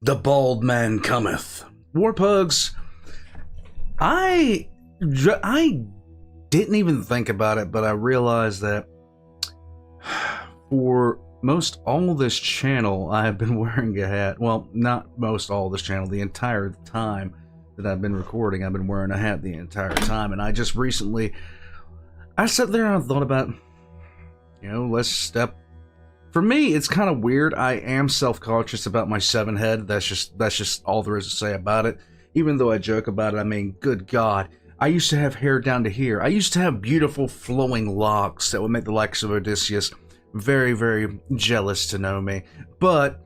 The bald man cometh. Warpugs, I didn't even think about it, but I realized that for most all this channel, I have been wearing a hat. Well, not most all this channel, the entire time that I've been recording, I've been wearing a hat the entire time. And I just recently, I sat there and I thought about, let's step. For me, it's kind of weird. I am self-conscious about my 7 head. That's just all there is to say about it. Even though I joke about it, I mean, good God. I used to have hair down to here. I used to have beautiful flowing locks that would make the likes of Odysseus very, very jealous to know me. But,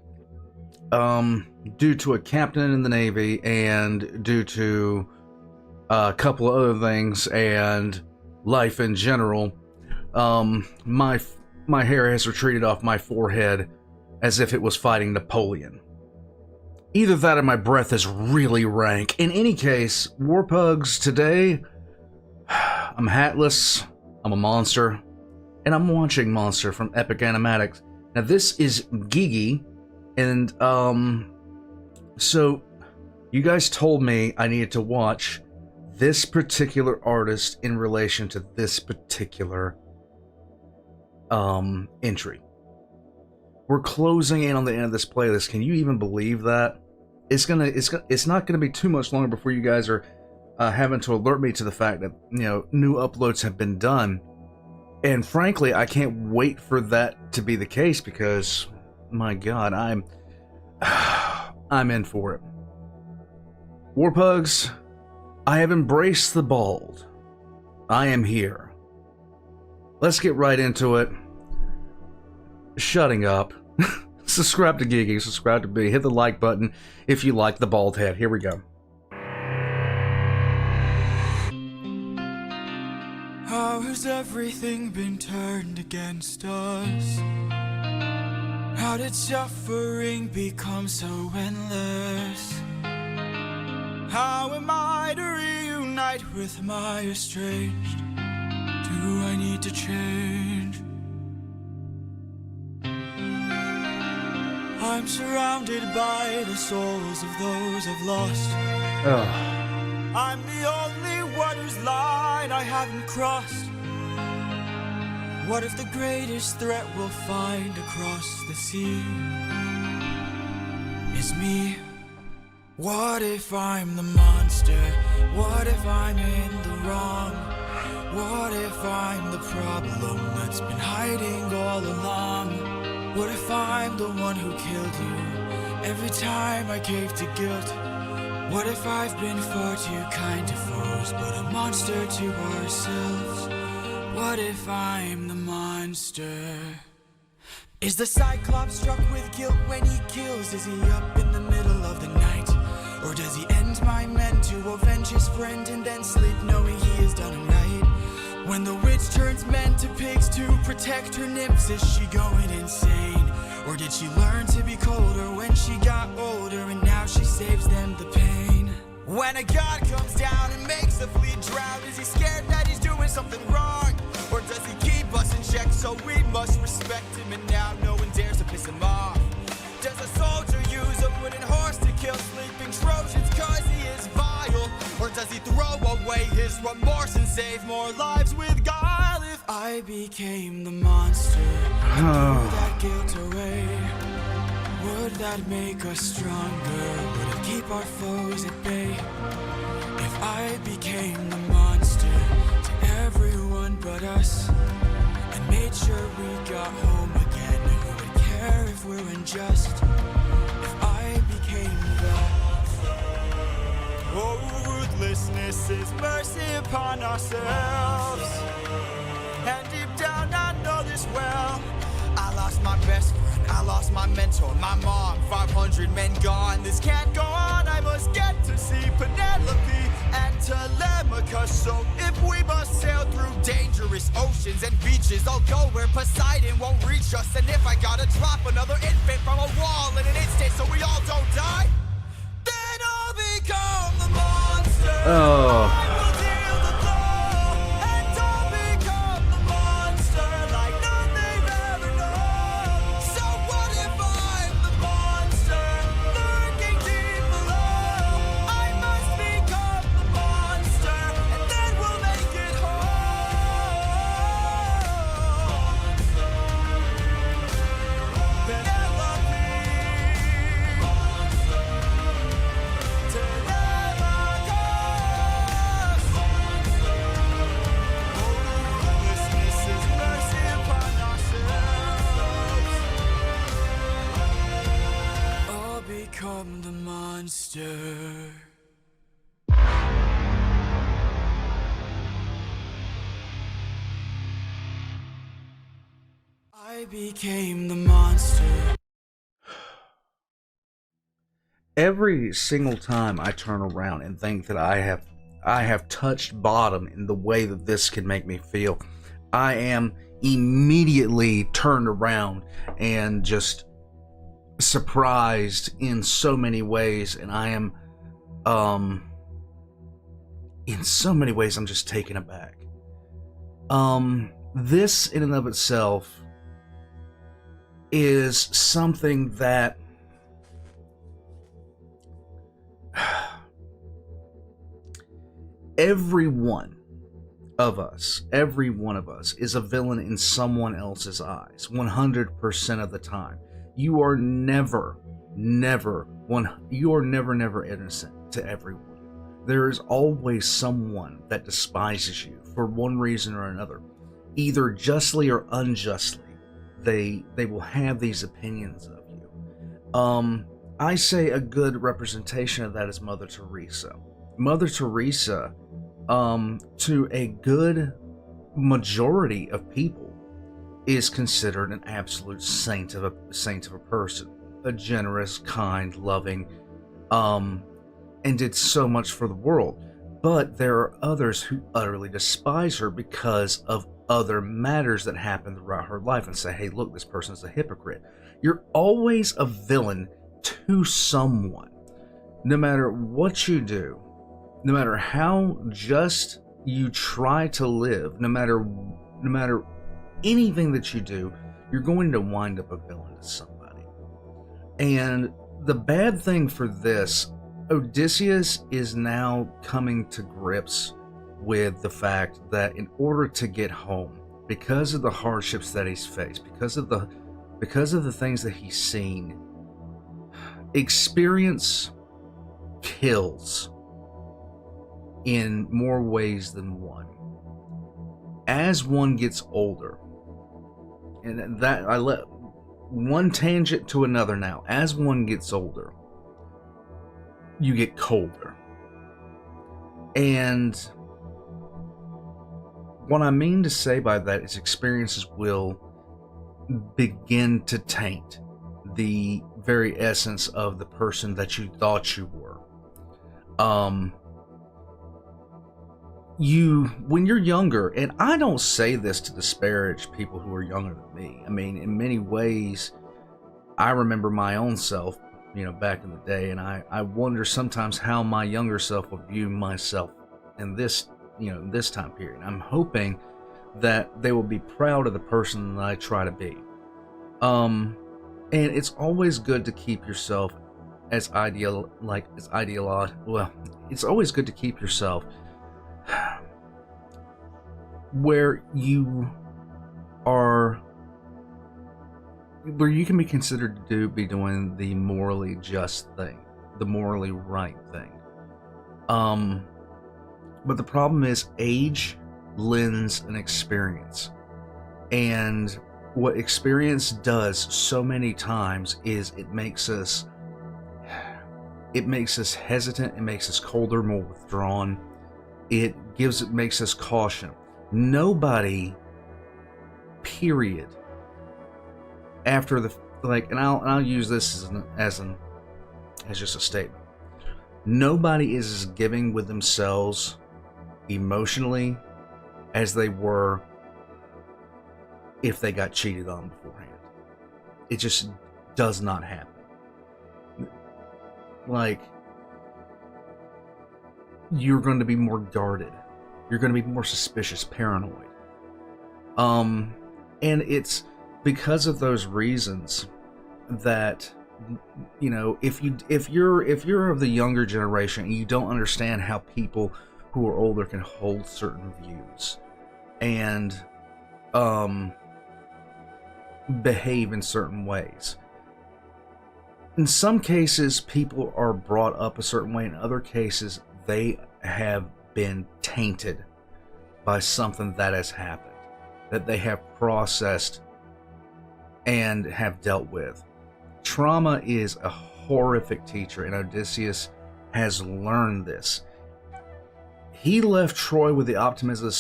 due to a captain in the Navy and due to a couple of other things and life in general, my hair has retreated off my forehead as if it was fighting Napoleon. Either that or my breath is really rank. In any case, Warpugs, today, I'm hatless, I'm a monster, and I'm watching Monster from Epic Animatic. Now this is Gigi, and so you guys told me I needed to watch this particular artist in relation to this particular entry. We're closing in on the end of this playlist. Can you even believe that? It's not gonna be too much longer before you guys are having to alert me to the fact that new uploads have been done. And frankly, I can't wait for that to be the case because, my God, I'm in for it. Warpugs, I have embraced the bald. I am here. Let's get right into it. Shutting up. Subscribe to Gigi, subscribe to me, hit the like button if you like the bald head. Here we go. How has everything been turned against us? How did suffering become so endless? How am I to reunite with my estranged? Do I need to change? I'm surrounded by the souls of those I've lost. I'm the only one whose line I haven't crossed. What if the greatest threat we'll find across the sea is me? What if I'm the monster? What if I'm in the wrong? What if I'm the problem that's been hiding all along? What if I'm the one who killed you every time I cave to guilt? What if I've been far too kind to foes, but a monster to ourselves? What if I'm the monster? Is the Cyclops struck with guilt when he kills? Is he up in the middle of the night? Or does he end my men to avenge his friend and then sleep knowing he has done him right? When the witch turns men to pigs to protect her nymphs, is she going insane? Or did she learn to be colder when she got older and now she saves them the pain? When a god comes down and makes a fleet drown, is he scared that he's doing something wrong? Or does he keep us in check so we must respect him and now no one dares to piss him off? Does a soldier use a wooden horse to kill sleeping Trojans cause he is vile? Or does he throw away his remorse and save more lives with guile? If I became the monster, threw that guilt away, would that make us stronger? Would it keep our foes at bay? If I became the monster to everyone but us and made sure we got home again, who would care if we're unjust? If I became the ruthlessness is mercy upon ourselves. And deep down I know this well. I lost my best friend, I lost my mentor, my mom, 500 men gone. This can't go on, I must get to see Penelope and Telemachus. So if we must sail through dangerous oceans and beaches, I'll go where Poseidon won't reach us. And if I gotta drop another infant from a wall in an instant so we all don't die, then I'll become the monster. I will deal the blow, and I'll become the monster like none they've ever known. So what if I'm the monster lurking monster. I became the monster. Every single time I turn around and think that I have touched bottom in the way that this can make me feel, I am immediately turned around and just surprised in so many ways, and I am in so many ways I'm just taken aback. This in and of itself is something that every one of us is a villain in someone else's eyes 100% of the time. You are never innocent to everyone. There is always someone that despises you for one reason or another, either justly or unjustly. They will have these opinions of you. I say a good representation of that is Mother Teresa. Mother Teresa, to a good majority of people, is considered an absolute saint of a person, a generous, kind, loving, and did so much for the world. But there are others who utterly despise her because of other matters that happened throughout her life and say, hey, look, this person's a hypocrite. You're always a villain to someone, no matter what you do, no matter how just you try to live, no matter anything that you do, you're going to wind up a villain to somebody. And the bad thing for this, Odysseus is now coming to grips with the fact that in order to get home, because of the hardships that he's faced, because of the things that he's seen, experience kills in more ways than one. As one gets older, and that I let one tangent to another now. As one gets older, you get colder. And what I mean to say by that is experiences will begin to taint the very essence of the person that you thought you were. When you're younger, and I don't say this to disparage people who are younger than me. I mean, in many ways, I remember my own self, back in the day, and I wonder sometimes how my younger self will view myself in this, this time period. I'm hoping that they will be proud of the person that I try to be. And it's always good to keep yourself it's always good to keep yourself where you can be considered to be doing the morally just thing, the morally right thing. But the problem is age lends an experience, and what experience does so many times is it makes us hesitant, it makes us colder, more withdrawn. It makes us caution. Nobody, period, after and I'll use this as just a statement. Nobody is as giving with themselves emotionally as they were if they got cheated on beforehand. It just does not happen. You're going to be more guarded. You're going to be more suspicious, paranoid. And it's because of those reasons that, if you're of the younger generation and you don't understand how people who are older can hold certain views and behave in certain ways. In some cases, people are brought up a certain way. In other cases, they have been tainted by something that has happened, that they have processed and have dealt with. Trauma is a horrific teacher, and Odysseus has learned this. He left Troy with the optimism.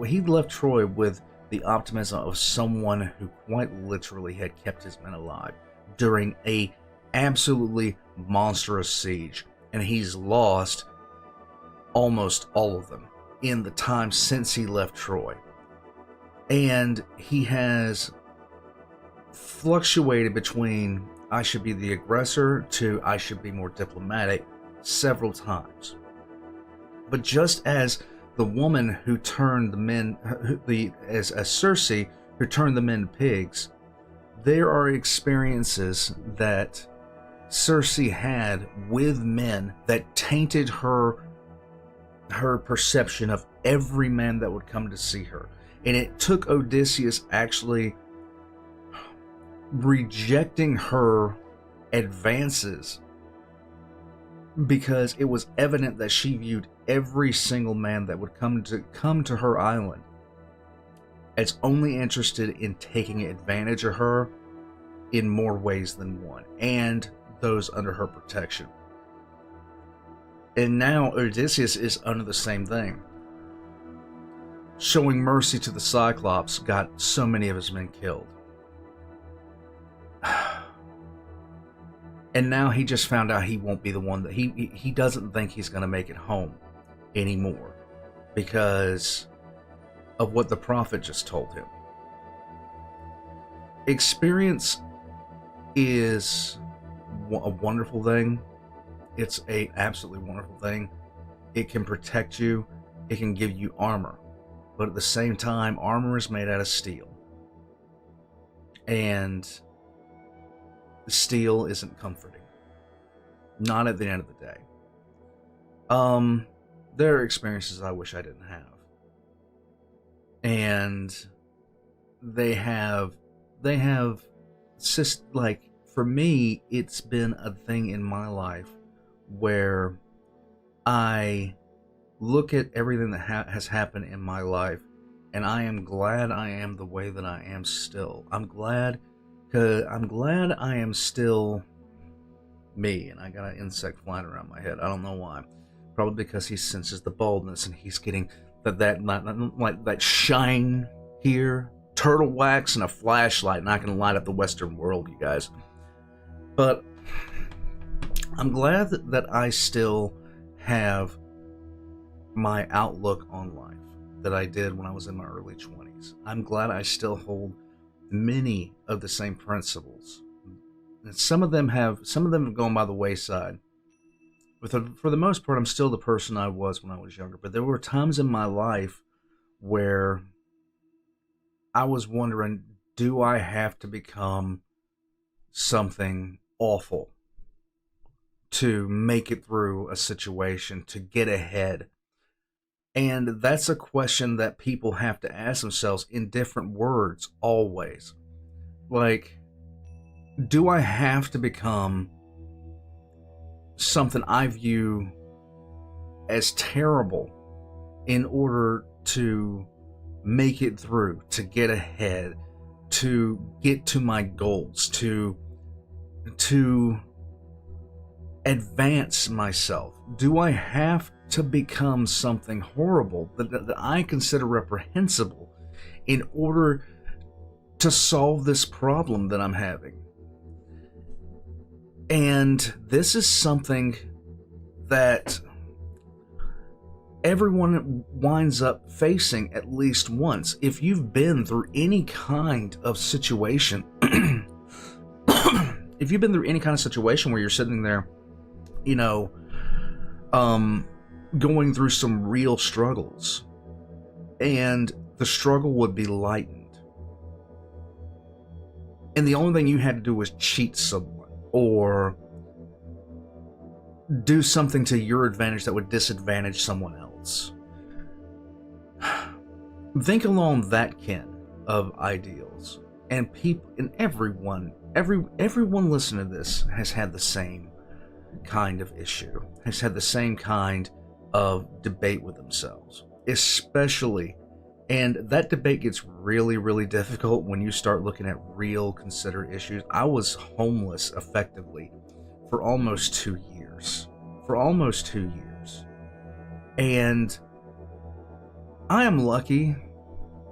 He left Troy with the optimism of someone who quite literally had kept his men alive during a absolutely monstrous siege, and he's lost almost all of them in the time since he left Troy. And he has fluctuated between I should be the aggressor to I should be more diplomatic several times. But just as the woman who turned the men, as Cersei who turned the men pigs, there are experiences that Cersei had with men that tainted her perception of every man that would come to see her. And it took Odysseus actually rejecting her advances because it was evident that she viewed every single man that would come to her island as only interested in taking advantage of her in more ways than one, and those under her protection. And now Odysseus is under the same thing. Showing mercy to the Cyclops got so many of his men killed. And now he just found out he won't be the one that he doesn't think he's going to make it home anymore because of what the prophet just told him. Experience is a wonderful thing. It's a absolutely wonderful thing. It can protect you. It can give you armor. But at the same time, armor is made out of steel. And steel isn't comforting. Not at the end of the day. There are experiences I wish I didn't have. And they have like, for me, it's been a thing in my life where I look at everything that has happened in my life, and I am glad I am the way that I am still. I'm glad I am still me, and I got an insect flying around my head. I don't know why. Probably because he senses the baldness, and he's getting that shine here. Turtle wax and a flashlight, not gonna light up the Western world, you guys. But I'm glad that I still have my outlook on life that I did when I was in my early 20s. I'm glad I still hold many of the same principles. And some of them have gone by the wayside. But for the most part, I'm still the person I was when I was younger. But there were times in my life where I was wondering, do I have to become something awful to make it through a situation, to get ahead? And that's a question that people have to ask themselves in different words always. Like, do I have to become something I view as terrible in order to make it through, to get ahead, to get to my goals, to advance myself? Do I have to become something horrible that I consider reprehensible in order to solve this problem that I'm having? And this is something that everyone winds up facing at least once. If you've been through any kind of situation, if you've been through any kind of situation where you're sitting there, going through some real struggles, and the struggle would be lightened, and the only thing you had to do was cheat someone or do something to your advantage that would disadvantage someone else. Think along that kin of ideals, and people, and everyone listening to this has had the same kind of issue, has had the same kind of debate with themselves, especially, and that debate gets really, really difficult when you start looking at real considered issues. I was homeless effectively for almost 2 years. for almost 2 years. And I am lucky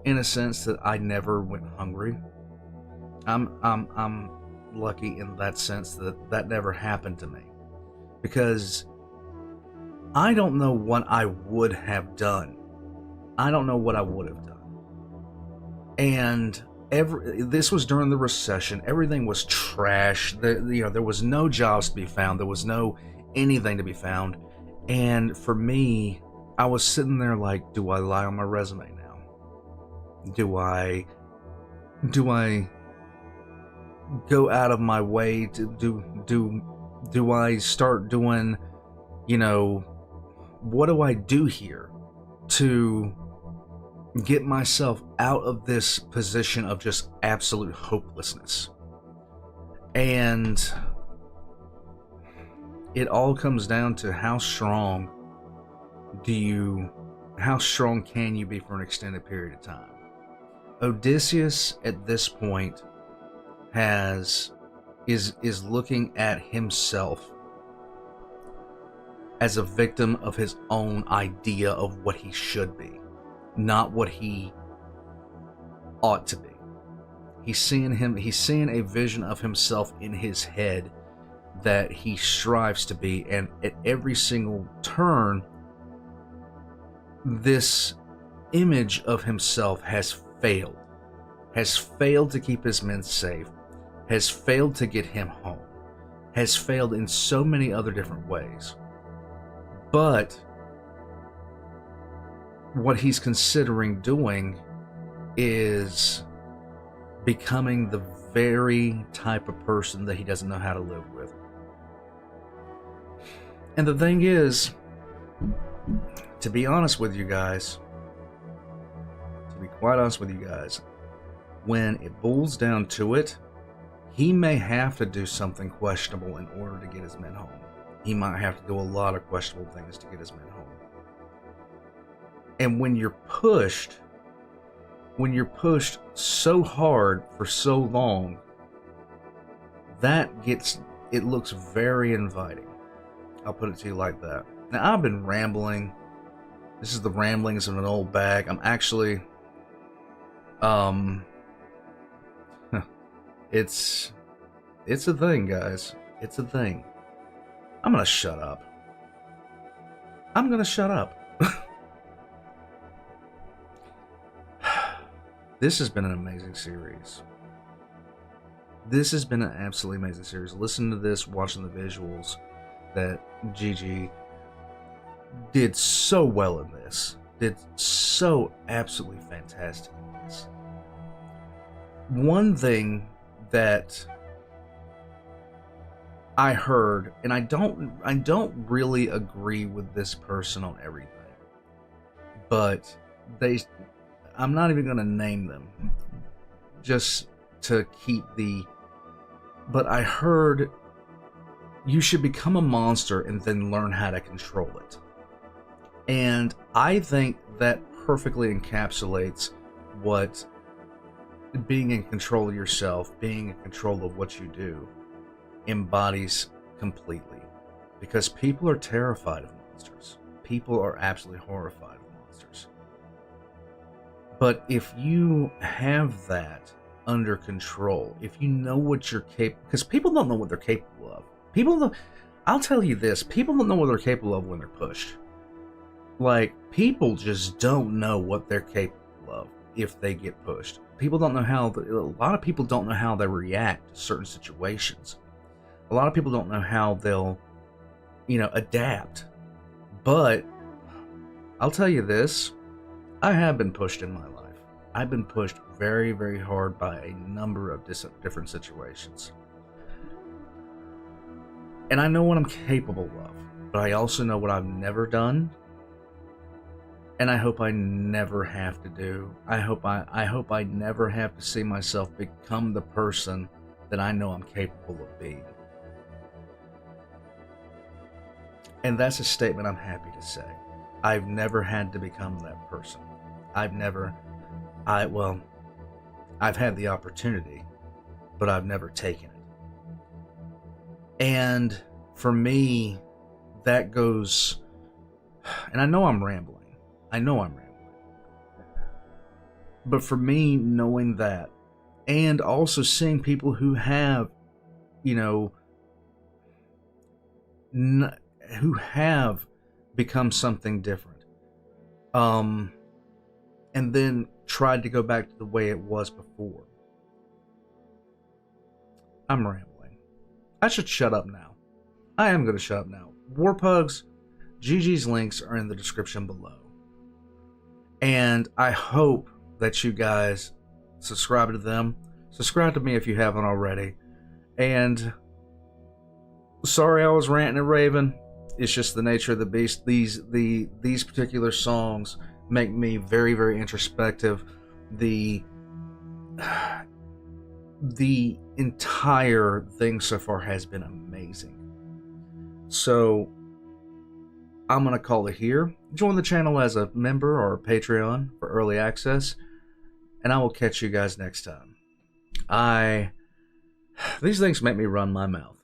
in a sense that I never went hungry. I'm lucky in that sense that that never happened to me, because I don't know what I would have done. I don't know what I would have done. And this was during the recession. Everything was trash. There was no jobs to be found. There was no anything to be found. And for me, I was sitting there like, do I lie on my resume now? Do I go out of my way to do I start doing, what do I do here to get myself out of this position of just absolute hopelessness? And it all comes down to how strong can you be for an extended period of time? Odysseus at this point is looking at himself as a victim of his own idea of what he should be, not what he ought to be. He's seeing a vision of himself in his head that he strives to be, and at every single turn, this image of himself has failed to keep his men safe, has failed to get him home, has failed in so many other different ways. But what he's considering doing is becoming the very type of person that he doesn't know how to live with. And the thing is, to be honest with you guys, to be quite honest with you guys, when it boils down to it, he may have to do something questionable in order to get his men home. He might have to do a lot of questionable things to get his men home. And when you're pushed so hard for so long, it looks very inviting. I'll put it to you like that. Now, I've been rambling. This is the ramblings of an old bag. I'm actually, it's a thing, guys. It's a thing. I'm gonna shut up. This has been an amazing series. This has been an absolutely amazing series. Listen to this, watching the visuals that Gigi did so well in this. Did so absolutely fantastic in this. One thing that I heard, and I don't really agree with this person on everything, but I'm not even going to name them just to keep but I heard you should become a monster and then learn how to control it. And I think that perfectly encapsulates what being in control of yourself, being in control of what you do, embodies completely. Because people are terrified of monsters. People are absolutely horrified of monsters. But if you have that under control, if you know what you're capable, because people don't know what they're capable of. I'll tell you this, people don't know what they're capable of when they're pushed. Like, people just don't know what they're capable of if they get pushed. A lot of people don't know how they react to certain situations. A lot of people don't know how they'll, adapt. But I'll tell you this, I have been pushed in my life. I've been pushed very, very hard by a number of different situations. And I know what I'm capable of, but I also know what I've never done. And I hope I never have to do. I hope I never have to see myself become the person that I know I'm capable of being. And that's a statement I'm happy to say. I've never had to become that person. I've had the opportunity, but I've never taken it. And for me, that goes, and I know I'm rambling. But for me, knowing that, and also seeing people who have, you know, who have become something different, and then tried to go back to the way it was before. I'm rambling. I should shut up now. I am going to shut up now. Warpugs, Gigi's links are in the description below. And I hope that you guys subscribe to them. Subscribe to me if you haven't already. And sorry I was ranting and raving. It's just the nature of the beast. These particular songs make me very, very introspective. The entire thing so far has been amazing. So I'm going to call it here. Join the channel as a member or a Patreon for early access. And I will catch you guys next time. These things make me run my mouth.